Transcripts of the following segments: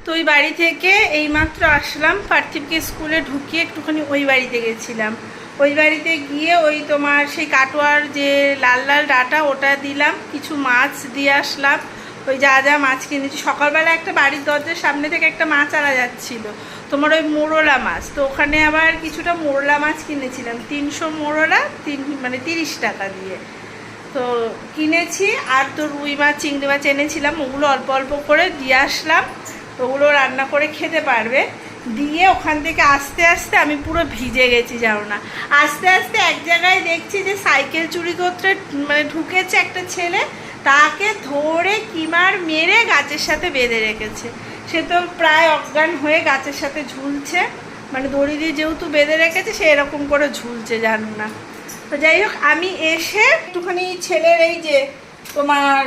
তো ওই বাড়ি থেকে এইমাত্র আসলাম, পার্থিবকে স্কুলে ঢুকিয়ে একটুখানি ওই বাড়িতে গেছিলাম। ওই বাড়িতে গিয়ে ওই তোমার সেই কাটোয়ার যে লাল লাল ডাঁটা ওটা দিলাম, কিছু মাছ দিয়ে আসলাম। ওই যা যা মাছ কিনেছি, সকালবেলা একটা বাড়ির দরজার সামনে থেকে একটা মাছ আনা যাচ্ছিল, তোমার ওই মোরলা মাছ। তো ওখানে আবার কিছুটা মোরলা মাছ কিনেছিলাম, 300 মোরলা, মানে 30 টাকা দিয়ে তো কিনেছি। আর তো রুই মাছ চিংড়ি মাছ এনেছিলাম, ওগুলো অল্প অল্প করে দিয়ে আসলাম, ওগুলো রান্না করে খেতে পারবে। দিয়ে ওখান থেকে আস্তে আস্তে আমি পুরো ভিজে গেছি, জানো না। আস্তে আস্তে এক জায়গায় দেখছি যে সাইকেল চুরি করতে মানে ঢুকেছে একটা ছেলে, তাকে ধরে কিমার মেরে গাছের সাথে বেঁধে রেখেছে। সে তো প্রায় অজ্ঞান হয়ে গাছের সাথে ঝুলছে, মানে দড়ি দিয়ে যেহেতু বেঁধে রেখেছে সে এরকম করে ঝুলছে, জানো না। তো যাই হোক, আমি এসে একটুখানি ছেলের এই যে তোমার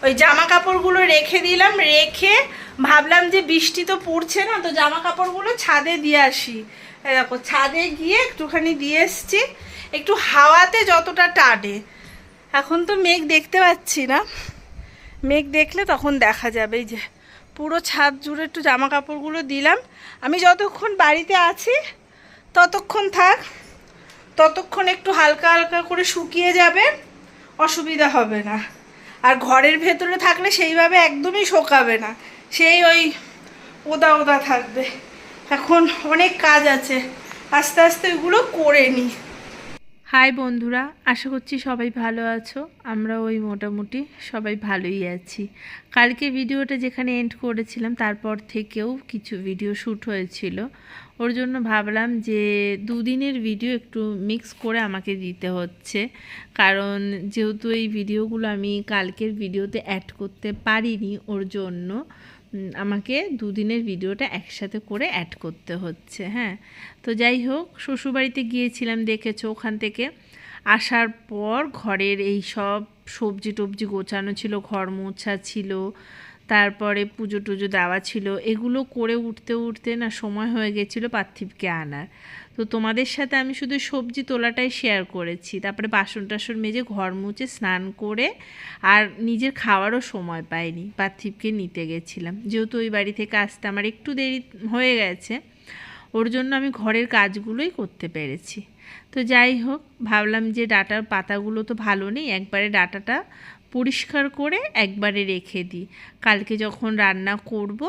ওই জামা কাপড়গুলো রেখে দিলাম, রেখে ভাবলাম যে বৃষ্টি তো পড়ছে না, তো জামা কাপড়গুলো ছাদে দিয়ে আসি। দেখো ছাদে গিয়ে একটুখানি দিয়ে এসছি, একটু হাওয়াতে যতটা টানে। এখন তো মেঘ দেখতে পাচ্ছি না, মেঘ দেখলে তখন দেখা যাবে। এই যে পুরো ছাদ জুড়ে একটু জামা কাপড়গুলো দিলাম। আমি যতক্ষণ বাড়িতে আছি ততক্ষণ থাক, ততক্ষণ একটু হালকা হালকা করে শুকিয়ে যাবে, অসুবিধা হবে না। আর ঘরের ভেতরে থাকলে সেইভাবে একদমই শোকাবে না, সেই ওই ওদা ওদা থাকবে। এখন অনেক কাজ আছে, আস্তে আস্তে ওইগুলো করে নিই। হাই বন্ধুরা, আশা করছি সবাই ভালো আছো। আমরা ওই মোটামুটি সবাই ভালোই আছি। কালকে ভিডিওটা যেখানে এন্ড করেছিলাম তারপর থেকেও কিছু ভিডিও শ্যুট হয়েছিল, ওর জন্য ভাবলাম যে দুদিনের ভিডিও একটু মিক্স করে আমাকে দিতে হচ্ছে, কারণ যেহেতু এই ভিডিওগুলো আমি কালকের ভিডিওতে অ্যাড করতে পারিনি, ওর জন্য আমাকে দুদিনের ভিডিওটা একসাথে করে অ্যাড করতে হচ্ছে। হ্যাঁ, তো যাই হোক, শ্বশুরবাড়িতে গিয়েছিলাম, দেখেছো। ওখান থেকে আসার পর ঘরের এই সব সবজি টবজি গোছানো ছিল, ঘর মোছা ছিল, তারপরে পুজো টুজো দেওয়া ছিল। এগুলো করে উঠতে উঠতে না সময় হয়ে গেছিলো পার্থিবকে আনার। তো তোমাদের সাথে আমি শুধু সবজি তোলাটাই শেয়ার করেছি, তারপরে বাসন টাসন মেজে ঘর মুছে স্নান করে আর নিজের খাওয়ারও সময় পাইনি, পার্থিবকে নিতে গেছিলাম। যেহেতু ওই বাড়ি থেকে আসতে আমার একটু দেরি হয়ে গেছে, ওর জন্য আমি ঘরের কাজগুলোই করতে পেরেছি। তো যাই হোক, ভাবলাম যে ডাঁটার পাতাগুলো তো ভালো নেই, একবারে ডাঁটাটা পরিষ্কার করে একবারে রেখে দিই, কালকে যখন রান্না করব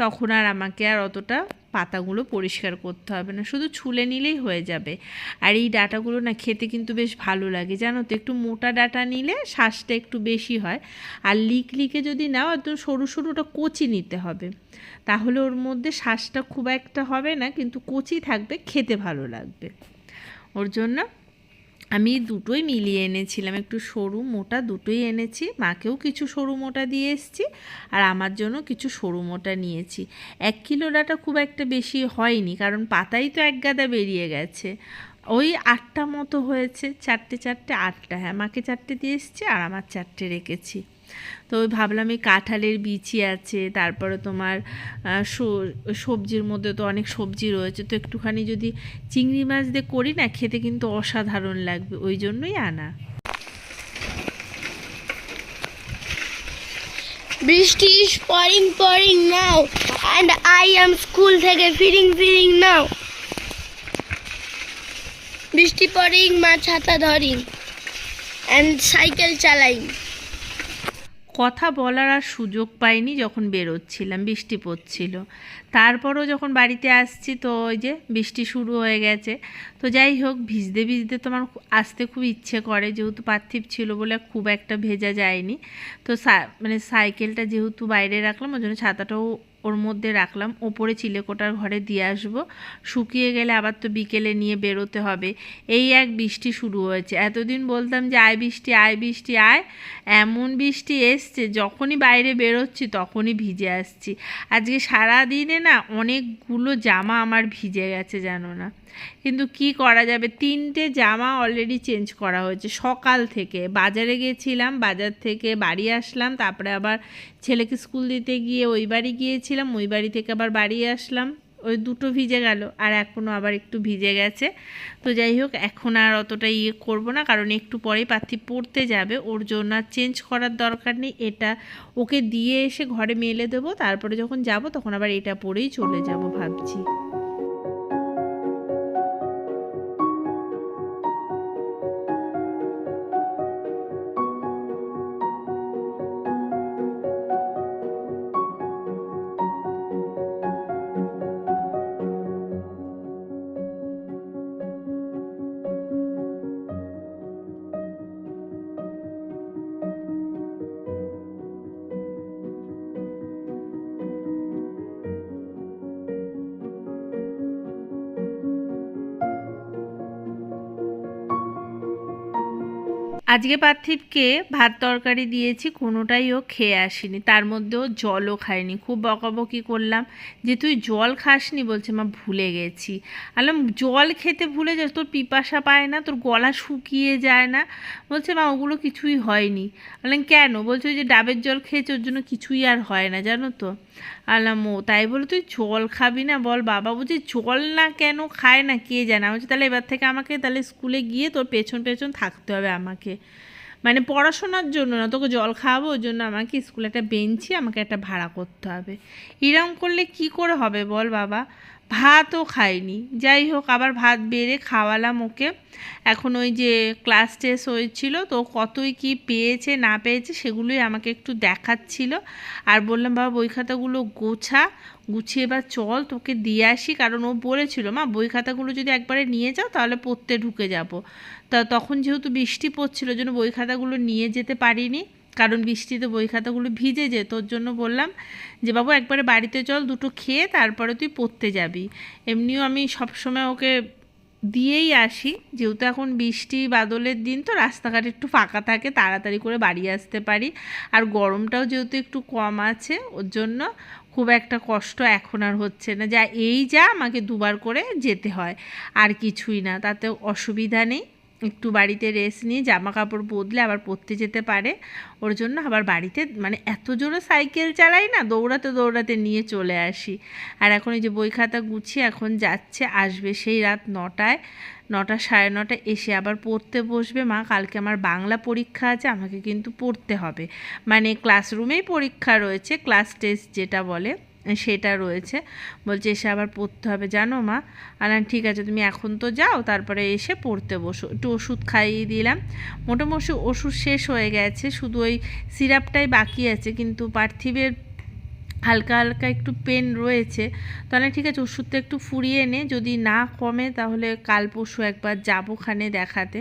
তখন আর আমাকে আর অতটা পাতাগুলো পরিষ্কার করতে হবে না, শুধু ছুলে নিলেই হয়ে যাবে। আর এই ডাঁটাগুলো না খেতে কিন্তু বেশ ভালো লাগে, জানো তো। একটু মোটা ডাঁটা নিলে শ্বাসটা একটু বেশি হয়, আর লিকে যদি নাও একদম সরু সরু, ওটা কচি নিতে হবে, তাহলে ওর মধ্যে শ্বাসটা খুব একটা হবে না, কিন্তু কচি থাকবে, খেতে ভালো লাগবে। ওর জন্য আমি দুটোই মিলিয়ে এনেছিলাম, একটু সরু মোটা দুটোই এনেছি। মাকেও কিছু সরু মোটা দিয়ে এসেছি, আর আমার জন্য কিছু সরু মোটা নিয়েছি। 1 কিলো ডাঁটা খুব একটা বেশি হয়নি, কারণ পাতাই তো এক গাদা বেরিয়ে গেছে। ওই 8টা মতো হয়েছে, 4টে 8টা। হ্যাঁ, মাকে 4টে দিয়ে এসেছি আর আমার 4টে রেখেছি। তো ওই ভাবলাম এই কাঁঠালের বিচি আছে, তারপরে তোমার সবজির মধ্যে তো অনেক সবজি রয়েছে, তো একটুখানি যদি চিংড়ি মাছ দিয়ে করি না, খেতে কিন্তু অসাধারণ লাগবে, ওই জন্যই আনা। বৃষ্টি is pouring now and I am school থেকে ফিরিং now. বৃষ্টি pouring, মা ছাতা ধরি and সাইকেল চালাই। কথা বলার আর সুযোগ পাইনি যখন বেরোচ্ছিলাম, বৃষ্টি পড়ছিল। তারপরও যখন বাড়িতে আসছি তো ওই যে বৃষ্টি শুরু হয়ে গেছে। তো যাই হোক, ভিজতে ভিজতে তোমার আসতে খুব ইচ্ছে করে, যেহেতু পার্থিব ছিল বলে খুব একটা ভেজা যায়নি। তো মানে সাইকেলটা যেহেতু বাইরে রাখলাম, ওই জন্য ছাতাটাও ওর মধ্যে রাখলাম, ওপরে চিলেকোটার ঘরে দিয়ে আসবো, শুকিয়ে গেলে আবার তো বিকেলে নিয়ে বেরোতে হবে। এই এক বৃষ্টি শুরু হয়েছে, এতদিন বলতাম যে আয় বৃষ্টি আয় বৃষ্টি আয়, এমন বৃষ্টি এসছে যখনই বাইরে বেরোচ্ছি তখনই ভিজে আসছি। আজকে সারাদিনে না অনেকগুলো জামা আমার ভিজে গেছে, জানো না। কিন্তু কি করা যাবে, 3টে জামা অলরেডি চেঞ্জ করা হয়েছে সকাল থেকে। বাজারে গিয়েছিলাম, বাজার থেকে বাড়ি আসলাম, তারপরে আবার ছেলেকে স্কুল দিতে গিয়ে ওই বাড়ি গিয়েছিলাম, ওই বাড়ি থেকে আবার বাড়ি আসলাম, ওই দুটো ভিজে গেল আর এখনও আবার একটু ভিজে গেছে। তো যাই হোক, এখন আর অতটা করবো না, কারণ একটু পরেই পার্থিব পড়তে যাবে, ওর জন্য আর চেঞ্জ করার দরকার নেই। এটা ওকে দিয়ে এসে ঘরে মেলে দেবো, তারপরে যখন যাব তখন আবার এটা পরেই চলে যাব ভাবছি। আজকে পার্থিবকে ভাত তরকারি দিয়েছি, কোনোটাই ও খেয়ে আসেনি, তার মধ্যেও জলও খায়নি। খুব বকাবকি করলাম যে তুই জল খাসনি, বলছে মা ভুলে গেছি। আলাম জল খেতে ভুলে যাস, তোর পিপাসা পায় না, তোর গলা শুকিয়ে যায় না? বলছে মা ওগুলো কিছুই হয়নি। আলাম কেন? বলছে ওই যে ডাবের জল খেয়েছে ওর জন্য কিছুই আর হয় না, জানো তো। আলাম ও তাই বলে তুই জল খাবি না? বল বাবা। বলছে জল না কেন খায় না কে জানে। বলছে তাহলে এবার থেকে আমাকে তাহলে স্কুলে গিয়ে তোর পেছন পেছন থাকতে হবে আমাকে, মানে পড়াশোনার জন্য না, তোকে জল খাওয়াবো ওর জন্য আমাকে স্কুলে একটা বেঞ্চি আমাকে একটা ভাড়া করতে হবে। এরম করলে কি করে হবে বল বাবা। ভাতও খাইনি। যাই হোক, আবার ভাত বেড়ে খাওয়ালাম ওকে। এখন ওই যে ক্লাস টেস্ট হয়েছিল, তো কতই কি পেয়েছে না পেয়েছে সেগুলোই আমাকে একটু দেখাচ্ছিল। আর বললাম বাবা বই খাতাগুলো গুছিয়ে এবার চল তোকে দিয়ে আসি, কারণ ও বলেছিল মা বই খাতাগুলো যদি একবারে নিয়ে যাও তাহলে পড়তে ঢুকে যাব। তা তখন যেহেতু বৃষ্টি পড়ছিল ওই জন্য বই খাতাগুলো নিয়ে যেতে পারিনি, কারণ বৃষ্টিতে বই খাতাগুলো ভিজে যেত। ওর জন্য বললাম যে বাবু একবারে বাড়িতে চল, দুটো খেয়ে তারপরে তুই পড়তে যাবি। এমনিও আমি সবসময় ওকে দিয়েই আসি, যেহেতু এখন বৃষ্টি বাদলের দিন, তো রাস্তাঘাট একটু ফাঁকা থাকে, তাড়াতাড়ি করে বাড়ি আসতে পারি। আর গরমটাও যেহেতু একটু কম আছে ওর জন্য খুব একটা কষ্ট এখন আর হচ্ছে না। যা আমাকে দুবার করে যেতে হয়, আর কিছুই না, তাতে অসুবিধা নেই। একটু বাড়িতে রেস্ট নিয়ে জামা কাপড় বদলে আবার পড়তে যেতে পারে। ওর জন্য আবার বাড়িতে মানে এত জোরে সাইকেল চালাই না, দৌড়াতে দৌড়াতে নিয়ে চলে আসি। আর এখন এই যে বই খাতা গুছিয়ে এখন যাচ্ছে, আসবে সেই রাত 9টায়, 9টা সাড়ে 9টায় এসে আবার পড়তে বসবে। মা কালকে আমার বাংলা পরীক্ষা আছে, আমাকে কিন্তু পড়তে হবে, মানে ক্লাসরুমেই পরীক্ষা রয়েছে, ক্লাস টেস্ট যেটা বলে সেটা রয়েছে। বলছে এসে আবার পড়তে হবে জানো মা। আর ঠিক আছে তুমি এখন তো যাও, তারপরে এসে পড়তে বসো। একটু ওষুধ খাইয়ে দিলাম, মোটামুটি ওষুধ শেষ হয়ে গেছে, শুধু ওই সিরাপটাই বাকি আছে, কিন্তু পার্থিবের হালকা হালকা একটু পেন রয়েছে। তাহলে ঠিক আছে ওষুধটা একটু ফুরিয়ে নে, যদি না কমে তাহলে কাল পরশু একবার যাবো খানে দেখাতে।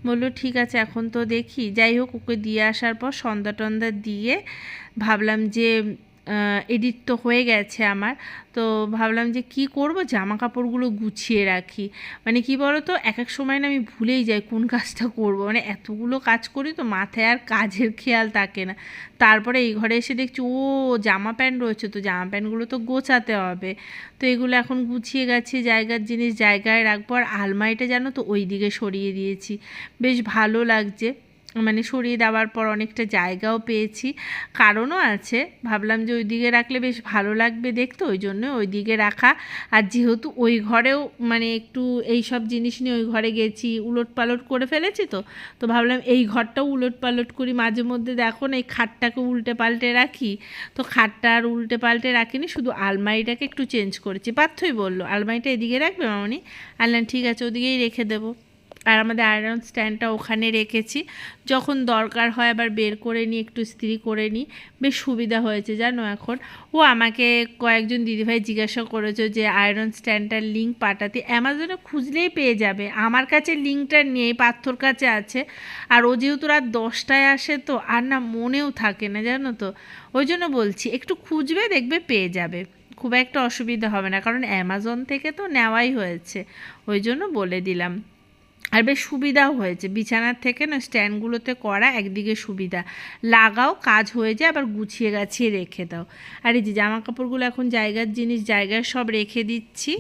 বললো ঠিক আছে এখন তো দেখি। যাই হোক, ওকে দিয়ে আসার পর সন্ধ্যা টন্ধা দিয়ে ভাবলাম যে এডিট তো হয়ে গেছে আমার, তো ভাবলাম যে কি করব, জামা কাপড়গুলো গুছিয়ে রাখি। মানে কি বলো তো, এক এক সময় না আমি ভুলেই যাই কোন কাজটা করব, মানে এতগুলো কাজ করি তো মাথায় আর কাজের খেয়াল থাকে না। তারপরে এই ঘরে এসে দেখছি ও জামা প্যান্ট রয়েছে, তো জামা প্যান্টগুলো তো গোছাতে হবে। তো এগুলো এখন গুছিয়ে গেছি, জায়গার জিনিস জায়গায় রাখবো। আর আলমারিটা জানো তো ওই দিকে সরিয়ে দিয়েছি, বেশ ভালো লাগছে, মানে সরিয়ে দেওয়ার পর অনেকটা জায়গাও পেয়েছি। কারণও আছে, ভাবলাম যে ওই দিকে রাখলে বেশ ভালো লাগবে দেখতে, ওই জন্য ওই দিকে রাখা। আর যেহেতু ওই ঘরেও মানে একটু এই সব জিনিস নিয়ে ওই ঘরে গেছি, উলট পালট করে ফেলেছি, তো ভাবলাম এই ঘরটাও উলট পালট করি। মাঝে মধ্যে দেখো না এই খাটটাকে উল্টে পাল্টে রাখি, তো খাটটা আর উল্টে পাল্টে রাখিনি, শুধু আলমারিটাকে একটু চেঞ্জ করেছি। পার্থই বললো আলমারিটা এদিকে রাখবে মামনি, আনলাম ঠিক আছে ওদিকেই রেখে দেবো। আর আমাদের আয়রন স্ট্যান্ডটা ওখানে রেখেছি, যখন দরকার হয় আবার বের করে নিই, একটু ইস্ত্রি করে নিই, বেশ সুবিধা হয়েছে জানো এখন। ও আমাকে কয়েকজন দিদিভাই জিজ্ঞাসা করেছে যে আয়রন স্ট্যান্ডটার লিঙ্ক পাঠাতে, অ্যামাজনে খুঁজলেই পেয়ে যাবে। আমার কাছে লিঙ্কটা নেই, পাথর কাছে আছে। আর ও যেহেতু রাত 10টায় আসে, তো আর না মনেও থাকে না জানো তো, ওই জন্য বলছি একটু খুঁজবে দেখবে পেয়ে যাবে, খুব একটা অসুবিধা হবে না, কারণ অ্যামাজন থেকে তো নেওয়াই হয়েছে, ওই জন্য বলে দিলাম। আর বেশ সুবিধাও হয়েছে, বিছানার থেকে না স্ট্যান্ডগুলোতে করা একদিকে সুবিধা, লাগাও কাজ হয়ে যায়, আবার গুছিয়ে গাছিয়ে রেখে দাও। আর এই যে জামা কাপড়গুলো এখন জায়গার জিনিস জায়গায় সব রেখে দিচ্ছি।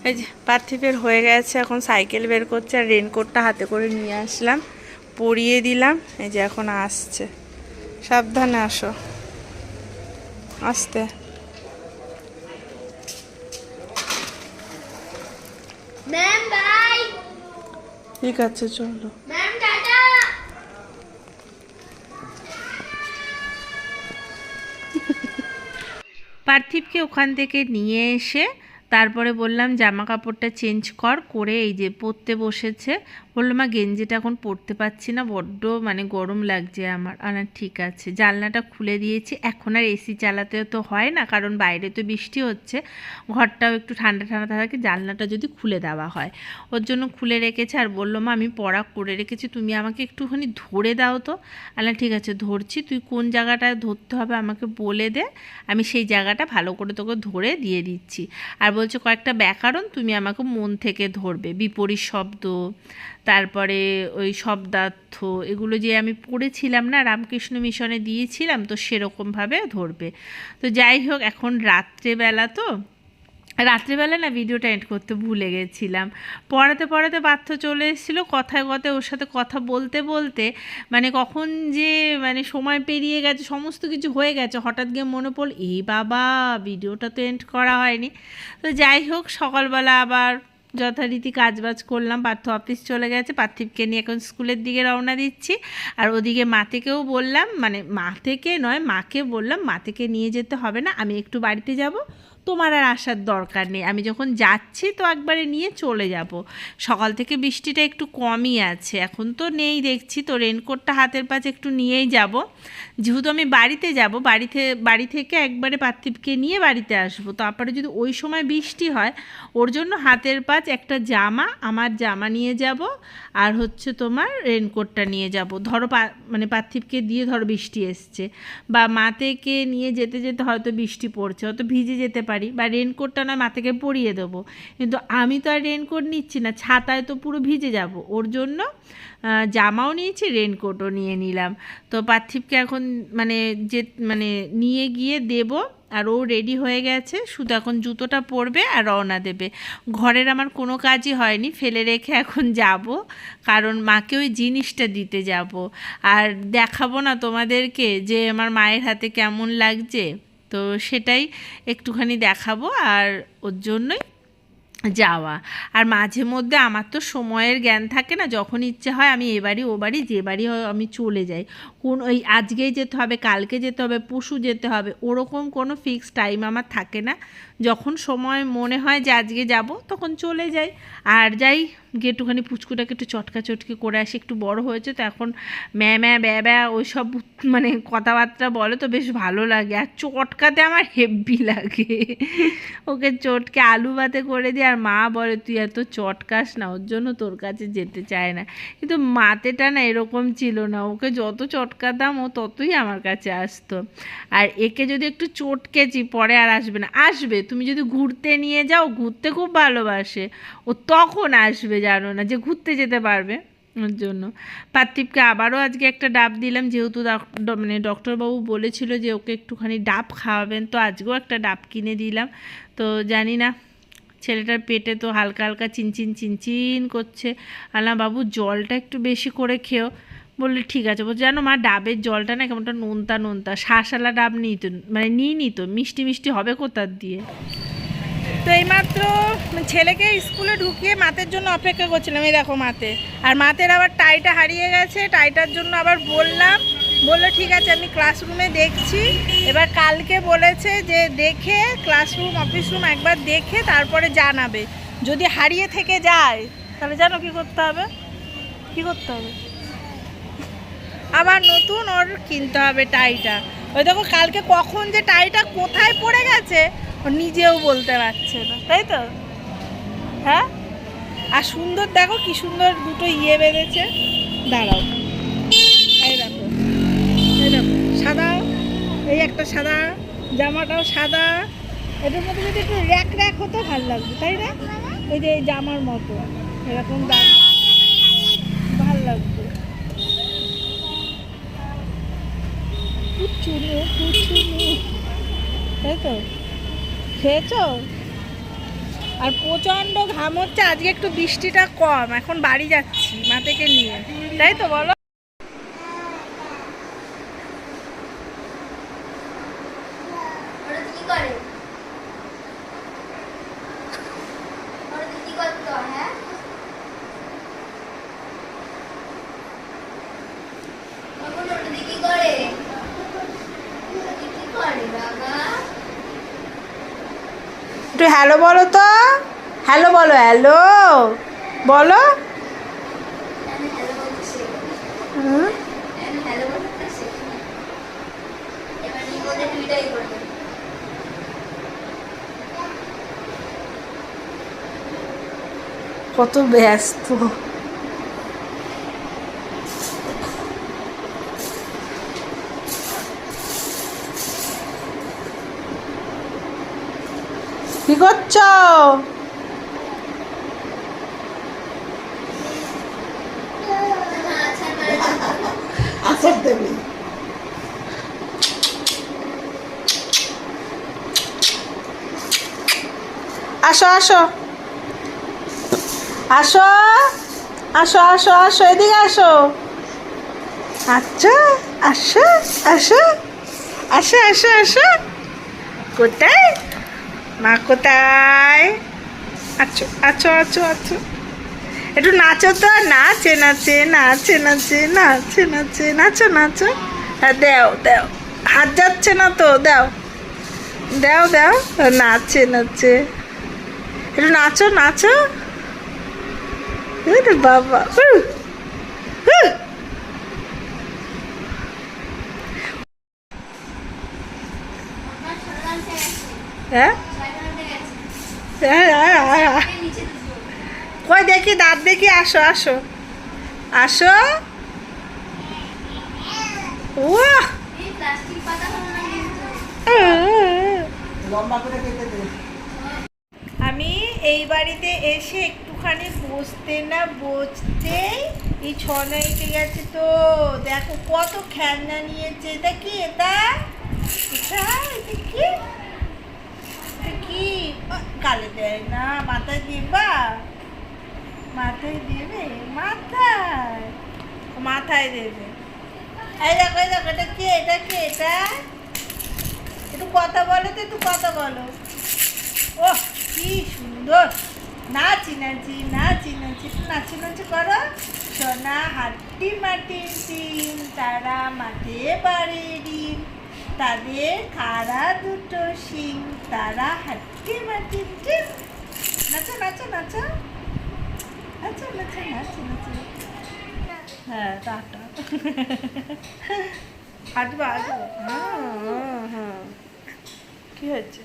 এই যে পার্থিবের হয়ে গেছে, এখন সাইকেল বের করছে আর রেনকোটটা হাতে করে নিয়ে আসলাম, পরিয়ে দিলাম। এই যে এখন আসছে, সাবধানে আসো, আসতে। Ma'am bye. ঠিক আছে চলো। Ma'am tata. পার্থিবকে ওখান থেকে নিয়ে এসে তারপরে বললাম জামা কাপড়টা চেঞ্জ করে এই যে পরতে বসেছে। বললো মা গেঞ্জিটা এখন পরতে পারছি না, বড্ড মানে গরম লাগছে আমার। আর ঠিক আছে, জানলাটা খুলে দিয়েছি। এখন আর এসি চালাতেও তো হয় না, কারণ বাইরে তো বৃষ্টি হচ্ছে, ঘরটাও একটু ঠান্ডা ঠান্ডা থাকে জানলাটা যদি খুলে দেওয়া হয়। ওর জন্য খুলে রেখেছে। আর বললো মা আমি পড়া করে রেখেছি, তুমি আমাকে একটুখানি ধরে দাও তো। আল্লাহ ঠিক আছে ধরছি, তুই কোন জায়গাটায় ধরতে হবে আমাকে বলে দে, আমি সেই জায়গাটা ভালো করে তোকে ধরে দিয়ে দিচ্ছি। আর বলছে কয়েকটা ব্যাকরণ তুমি আমাকে মন থেকে ধরবে, বিপরীত শব্দ, তারপরে ওই শব্দার্থ, এগুলো যে আমি পড়েছিলাম না, রামকৃষ্ণ মিশনে দিয়েছিলাম, তো সেরকমভাবে ধরবে। তো যাই হোক, এখন রাত্রেবেলা তো, রাত্রিবেলা না ভিডিওটা এন্ড করতে ভুলে গেছিলাম। পড়াতে পড়াতে পার্থ চলে এসেছিলো, কথায় কথায় ওর সাথে কথা বলতে বলতে মানে কখন যে মানে সময় পেরিয়ে গেছে, সমস্ত কিছু হয়ে গেছে, হঠাৎ গিয়ে মনে পড়ল এই বাবা ভিডিওটা তো এন্ড করা হয়নি। তো যাই হোক, সকালবেলা আবার যথারীতি কাজবাজ করলাম। পার্থ অফিস চলে গেছে, পার্থিবকে নিয়ে এখন স্কুলের দিকে রওনা দিচ্ছি। আর ওদিকে মাতেকেও বললাম, মানে মাতেকে নয় মাকে বললাম মাতেকে নিয়ে যেতে হবে না, আমি একটু বাড়িতে যাব, তোমার আর আসার দরকার নেই, আমি যখন যাচ্ছি তো একবারে নিয়ে চলে যাব। সকাল থেকে বৃষ্টিটা একটু কমই আছে, এখন তো নেই দেখছি, তো রেনকোটটা হাতের পাশে একটু নিয়েই যাব, যেহেতু আমি বাড়িতে যাব, বাড়ি থেকে একবারে পার্থিবকে নিয়ে বাড়িতে আসবো। তারপরে যদি ওই সময় বৃষ্টি হয়, ওর জন্য হাতের পাশ একটা জামা, আমার জামা নিয়ে যাব, আর হচ্ছে তোমার রেনকোটটা নিয়ে যাব। ধরো মানে পার্থিবকে দিয়ে ধরো বৃষ্টি এসছে, বা মাতেকে নিয়ে যেতে যেতে হয়তো বৃষ্টি পড়ছে, হয়তো ভিজে যেতে পারি, বা রেনকোটটা নয় মাতেকে পরিয়ে দেবো। কিন্তু আমি তো আর রেনকোট নিচ্ছি না, ছাতায় তো পুরো ভিজে যাব, ওর জন্য জামাও নিয়েছি, রেনকোটও নিয়ে নিলাম। তো পার্থিবকে এখন মানে নিয়ে গিয়ে দেব, আর ও রেডি হয়ে গেছে, শুধু এখন জুতোটা পরবে আর রওনা দেবে। ঘরের আমার কোনো কাজই হয়নি, ফেলে রেখে এখন যাব, কারণ মাকে ওই জিনিসটা দিতে যাব। আর দেখাবো না তোমাদেরকে যে আমার মায়ের হাতে কেমন লাগছে, তো সেটাই একটুখানি দেখাবো, আর ওর জন্যই যাওয়া। আর মাঝে মধ্যে আমার তো সময়ের জ্ঞান থাকে না, যখন ইচ্ছে হয় আমি এ বাড়ি ও বাড়ি, যে বাড়ি হয় আমি চলে যাই। কোন ওই আজকেই যেতে হবে, কালকে যেতে হবে, পরশু যেতে হবে, ওরকম কোনো ফিক্সড টাইম আমার থাকে না। যখন সময় মনে হয় যে আজকে যাব, তখন চলে যাই। আর যাই গিয়ে একটুখানি পুচকুটাকে একটু চটকা চটকি করে আসি, একটু বড় হয়েছে তো এখন ম্যা ম্যা ব্যা ব্যা ওই সব মানে কথাবার্তা বলে, তো বেশ ভালো লাগে। আর চটকাতে আমার হেব্বি লাগে, ওকে চটকে আলু ভাতে করে দিই। আর মা বলে তুই এত চটকাস না, ওর জন্য তোর কাছে যেতে চায় না। কিন্তু মাতেটা না এরকম ছিল না, ওকে যত চটকাতাম ও ততই আমার কাছে আসতো। আর একে যদি একটু চটকেছি পরে আর আসবে না, আসবে তুমি যদি ঘুরতে নিয়ে যাও, ঘুরতে খুব ভালোবাসে, ও তখন আসবে, জানো না যে ঘুরতে যেতে পারবে। ওর জন্য পার্থিবকে আবারও আজকে একটা ডাব দিলাম, যেহেতু মানে ডক্টরবাবু বলেছিল যে ওকে একটুখানি ডাব খাওয়াবেন, তো আজকেও একটা ডাব কিনে দিলাম। তো জানি না, ছেলেটার পেটে তো হালকা হালকা চিনচিন চিনচিন করছে। আল্লাহ বাবু জলটা একটু বেশি করে খেও, বললে ঠিক আছে। বলছে জানো মা, ডাবের জলটা না কেমনটা নোনতা নোনতা, শাঁসালা ডাব নিই তো, মানে নিই তো, মিষ্টি মিষ্টি হবে কোথার দিয়ে। তো এইমাত্র ছেলেকে স্কুলে ঢুকিয়ে মাতের জন্য অপেক্ষা করছিলাম, এই দেখো মাতে। আর মাতের আবার টাইটা হারিয়ে গেছে, টাইটার জন্য আবার বললো ঠিক আছে আমি ক্লাসরুমে দেখছি। এবার কালকে বলেছে যে দেখে ক্লাসরুম অফিস রুম একবার দেখে তারপরে জানাবে, যদি হারিয়ে থেকে যায় তাহলে জানো কী করতে হবে, আবার নতুন ওর কিনতে হবে টাইটা। ওই দেখো কালকে কখন যে টাইটা কোথায় পড়ে গেছে ও নিজেও বলতে পারছে না, তাই তো? হ্যাঁ, আর সুন্দর দেখো কি সুন্দর দুটো বেঁধেছে, দাঁড়াও, এই দেখো সাদা, এই একটা সাদা, জামাটাও সাদা, এটার মধ্যে যদি একটু র্যাক র্যাক হতো ভালো লাগতো, তাই না? এই যে এই জামার মতো এরকম দাম ভাল লাগতো। তাই তো, খেয়েছো? আর প্রচণ্ড ঘাম হচ্ছে, আজকে একটু বৃষ্টিটা কম। এখন বাড়ি যাচ্ছি মা থেকে নিয়ে, তাই তো বলো? একটু হ্যালো বলো তো, হ্যালো বলো, হ্যালো বলো। হুম, কত ব্যস্ত। কি করছো? আসো আসো আসো আসো আসো আসো, এদিকে আসো। আচ্ছা, আসো আসো আসো আসো আসো। কোথায় মা, কোথায়? আচ্ছা আচ্ছা আচ্ছা আচ্ছা, একটু নাচো তো, নাচে নাচে নাচে নাচে নাচে নাচে নাচো নাচো। হ্যাঁ দাও দাও, হাত যাচ্ছে না তো, দাও দাও দাও, নাচে নাচে, একটু নাচো নাচো। আরে বাবা, হ্যাঁ কই দেখি, দাঁত দেখি, আসো আসো আসো। ওয়াহ, আমি এই বাড়িতে এসে একটুখানি বসতে না বসতেই এই ছনা এঁকে গেছে। তো দেখো কত খেলনা নিয়েছে। এটা কি? এটা এটা এটা কি? এটা কি? গালে দেয় না, মাথায় দিবা, মাথায় দেবে, মাথায় মাথায় দেবে। এই দেখো এই দেখো, এটা কি? এটা কি? এটা একটু কথা বলো তো, একটু কথা বলো। ও কি সুন্দর, নাচি নাচি নাচি নাচি, একটু নাচি নাচি করো। সোনা হাট্টি মাটির ডিম, তারা মাঠে বাড়ে ডিম, তাদের খাড়া দুটো শিং, তারা হাট্টি মাটির ডিম। নাচো নাচো নাচো নাচো নাচো নাচো নাচো। হ্যাঁ টাটা। হাঁটবা আসবো? হ্যাঁ হ্যাঁ, কি হয়েছে?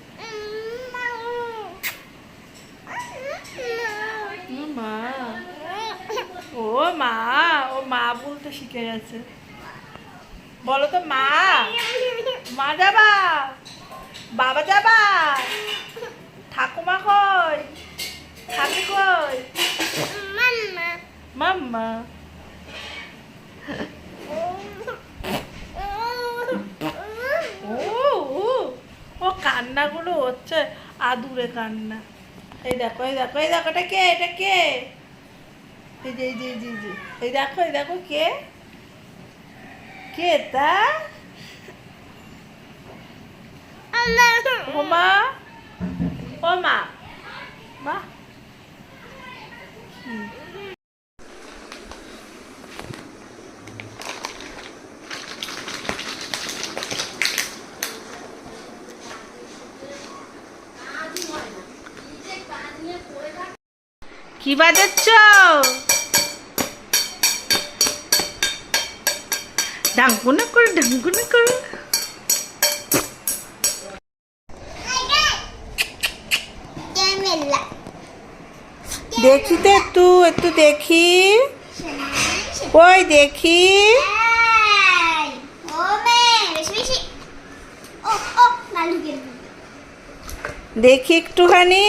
মা, ও মা, ও মা বলতে শিখে গেছে। বলো তো মা, মা যাবা, বাবা যাবা, ঠাকুমা কই, ঠাকুর কই, মাম্মা। ও কান্নাগুলো হচ্ছে আদুরে কান্না। এই দেখো এই দেখো এই দেখো, এটা কে? এটা কে? এই যে এই যে এই যে এই যে, এই দেখো এই দেখো, কে কে এটা? ও মা, ও মা, মা। কি বাজাচ্ছ? ডাঙ্কুনা করে, ডাঙ্কুনা করে। দেখি তো একটু, একটু দেখি, ওই দেখি। দেখি একটুখানি।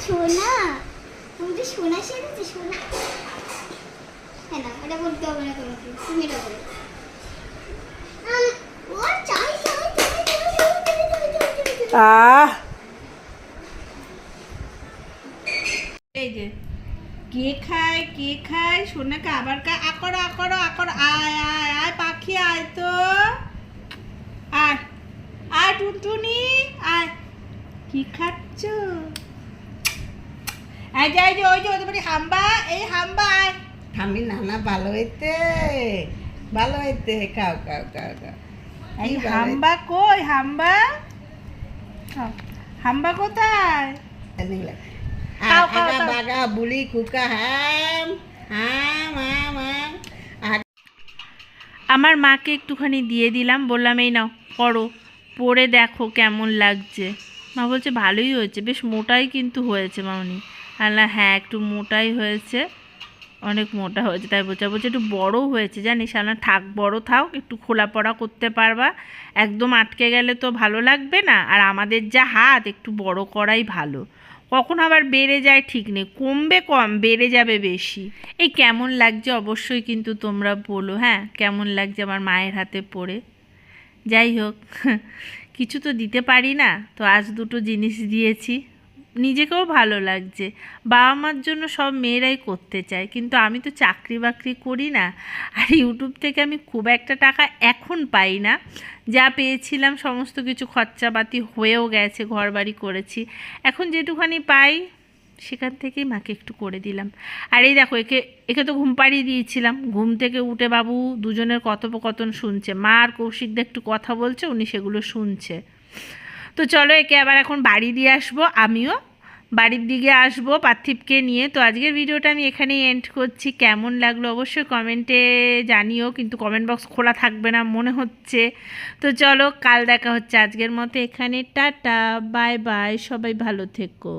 সোনা, তুমি তো সোনা সেরেছো, সোনা। হ্যাঁ না, ওটা বলতে হবে না তোমাকে, তুমি এটা বলো। ও আহ এই যে কে খায় সোনাকে আবার আকড় আকড় আকড় আয় আয় আয় পাখি আয় তো আয় আয় টুনটুনি আয় কি খাচ্ছ এই যে ওই যে ওদের বাড়ি হাম্বা এই হাম্বা আয় আমি নানা ভালো হইতে খাও খাও খাও খাও এই হাম্বা কই হাম্বা হাম্বা কোথায় খাও, খাও, খাও। বাগা বুলি কুকা হাম হাম হাম হাম। আমার মাকে একটুখানি দিয়ে দিলাম, বললাম এই নাও পড়ো, পড়ে দেখো কেমন লাগছে। মা বলছে ভালোই হয়েছে, বেশ মোটাই কিন্তু হয়েছে মামনি। আল্লাহ হ্যাঁ একটু মোটাই হয়েছে, অনেক মোটা হয়েছে। তাই বলছে একটু বড়ও হয়েছে জানিস, আল্লাহ থাক বড় থাক, একটু খোলা পড়া করতে পারবা, একদম আটকে গেলে তো ভালো লাগবে না। আর আমাদের যা হাত একটু বড় করাই ভালো, কখন আবার বেড়ে যায় ঠিক নেই, কমবে কম বেড়ে যাবে বেশি। এই কেমন লাগছে অবশ্যই কিন্তু তোমরা বলো, হ্যাঁ কেমন লাগছে আমার মায়ের হাতে পড়ে। যাই হোক কিছু তো দিতে পারি না, তো আজ দুটো জিনিস দিয়েছি, নিজেকেও ভালো লাগছে। বাবা মার জন্য সব মেয়েরাই করতে চায়, কিন্তু আমি তো চাকরি বাকরি করি না, আর ইউটিউব থেকে আমি খুব একটা টাকা এখন পাই না। যা পেয়েছিলাম সমস্ত কিছু খরচাপাতি হয়েও গেছে, ঘরবাড়ি করেছি, এখন যেটুখানি পাই সেখান থেকেই মাকে একটু করে দিলাম। আর এই দেখো একে তো ঘুম পাড়িয়ে দিয়েছিলাম, ঘুম থেকে উঠে বাবু দুজনের কথোপকথন শুনছে, মা আর কৌশিকদা একটু কথা বলছে, উনি সেগুলো শুনছে। তো চলো একে আবার এখন বাড়ি দিয়ে আসবো, আমিও বাড়ির দিকে আসবো পার্থিবকে নিয়ে। তো আজকের ভিডিওটা আমি এখানেই এন্ড করছি। কেমন লাগলো অবশ্যই কমেন্টে জানিও, কিন্তু কমেন্ট বক্স খোলা থাকবে না মনে হচ্ছে। তো চলো কাল দেখা হচ্ছে, আজকের মতো এখানে টাটা বাই বাই, সবাই ভালো থেকো।